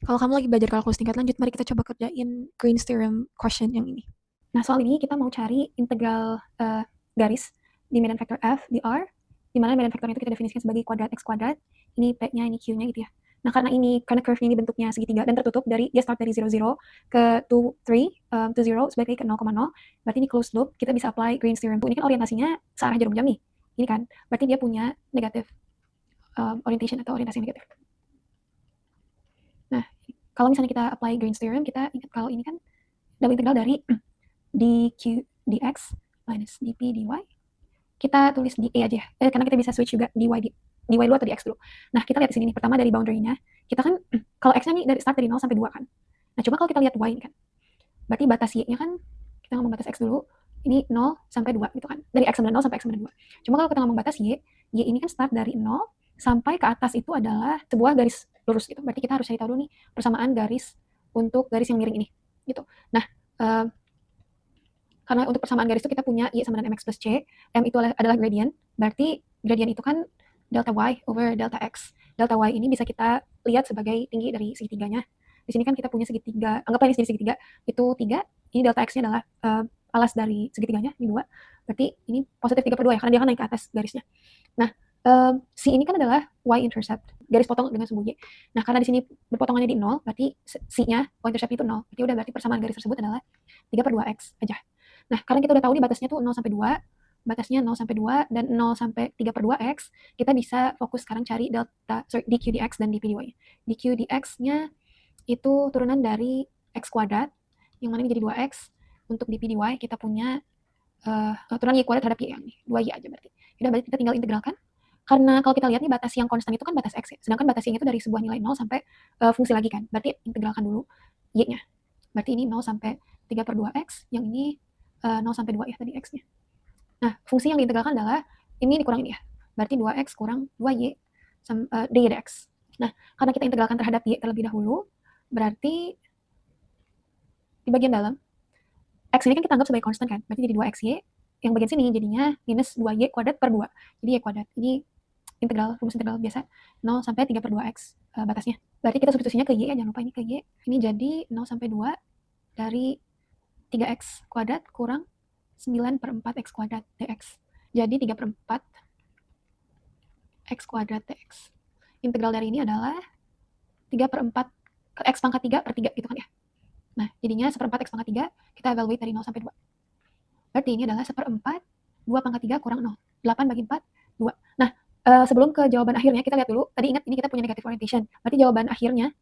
Kalau kamu lagi belajar kalkulus tingkat lanjut, mari kita coba kerjain Green's theorem question yang ini. Nah, soal ini kita mau cari integral garis di medan vektor f di R, di mana medan vektornya itu kita definisikan sebagai kuadrat x kuadrat, ini p-nya, ini q-nya gitu ya. Nah, karena curve-nya ini bentuknya segitiga dan tertutup dia start dari 0, 0 ke 2, 3, to 0, sebagai ke 0,0, berarti ini closed loop, kita bisa apply Green's theorem. Ini kan orientasinya searah jarum jam nih, ini kan, berarti dia punya negatif orientation atau orientasi negatif. Nah, kalau misalnya kita apply Green's theorem, kita ingat kalau ini kan double integral dari dq dx minus dp dy. Kita tulis di E aja ya, karena kita bisa switch juga dy dulu atau dx dulu. Nah, kita lihat di sini nih, pertama dari boundary-nya, kita kan kalau x-nya nih dari start dari 0 sampai 2 kan. Nah, coba kalau kita lihat y ini kan, berarti batas y-nya kan, kita ngomong batas x dulu, ini 0 sampai 2 gitu kan, dari x 0 sampai x 2. Cuma kalau kita ngomong batas y ini kan start dari 0 sampai ke atas itu adalah sebuah garis lurus gitu, berarti kita harus cari tahu dulu nih persamaan garis untuk garis yang miring ini gitu. Nah, karena untuk persamaan garis itu kita punya y sama dengan mx plus c, m itu adalah gradient, berarti gradient itu kan delta y over delta x. Delta y ini bisa kita lihat sebagai tinggi dari segitiganya. Di sini kan kita punya segitiga, anggaplah ini jadi segitiga, itu 3, ini delta x-nya adalah alas dari segitiganya, ini 2, berarti ini positif 3/2 ya, karena dia kan naik ke atas garisnya. Nah, si ini kan adalah y-intercept, garis potong dengan sumbu y. Nah, karena di sini berpotongannya di 0, berarti c-nya, y-intercept itu 0, berarti persamaan garis tersebut adalah 3/2x aja. Nah, karena kita udah tahu nih batasnya tuh 0 sampai 2, batasnya 0 sampai 2 dan 0 sampai 3/2x, kita bisa fokus sekarang cari dq dx dan dp dy. dq dx-nya itu turunan dari x kuadrat, yang mana ini jadi 2x. Untuk dp dy kita punya turunan y kuadrat terhadap y yang ini, 2y aja berarti. Udah, berarti kita tinggal integralkan. Karena kalau kita lihat nih batas yang konstan itu kan batas x ya, sedangkan batas y itu dari sebuah nilai 0 sampai fungsi lagi kan, berarti integralkan dulu y-nya. Berarti ini 0 sampai 3/2x, yang ini 0 sampai 2 ya tadi x-nya. Nah, fungsi yang diintegralkan adalah ini dikurang ini ya. Berarti 2x kurang 2y dy dx. Nah, karena kita integralkan terhadap y terlebih dahulu, berarti di bagian dalam x ini kan kita anggap sebagai konstan kan. Berarti jadi 2xy, yang bagian sini jadinya minus 2y kuadrat per 2. Jadi y kuadrat. Ini rumus integral biasa 0 sampai 3/2x batasnya. Berarti kita substitusinya ke y, jangan lupa ini ke y. Ini jadi 0 sampai 2 dari 3x kuadrat kurang 9/4x kuadrat dx. Jadi 3/4 x kuadrat dx. Integral dari ini adalah 3/4 x pangkat 3/3 gitu kan ya. Nah, jadinya 1/4 x pangkat 3, kita evaluate dari 0 sampai 2. Berarti ini adalah 1/4 2 pangkat 3 kurang 0. 8 bagi 4, 2. Nah, sebelum ke jawaban akhirnya, kita lihat dulu. Tadi ingat ini kita punya negative orientation. Berarti jawaban akhirnya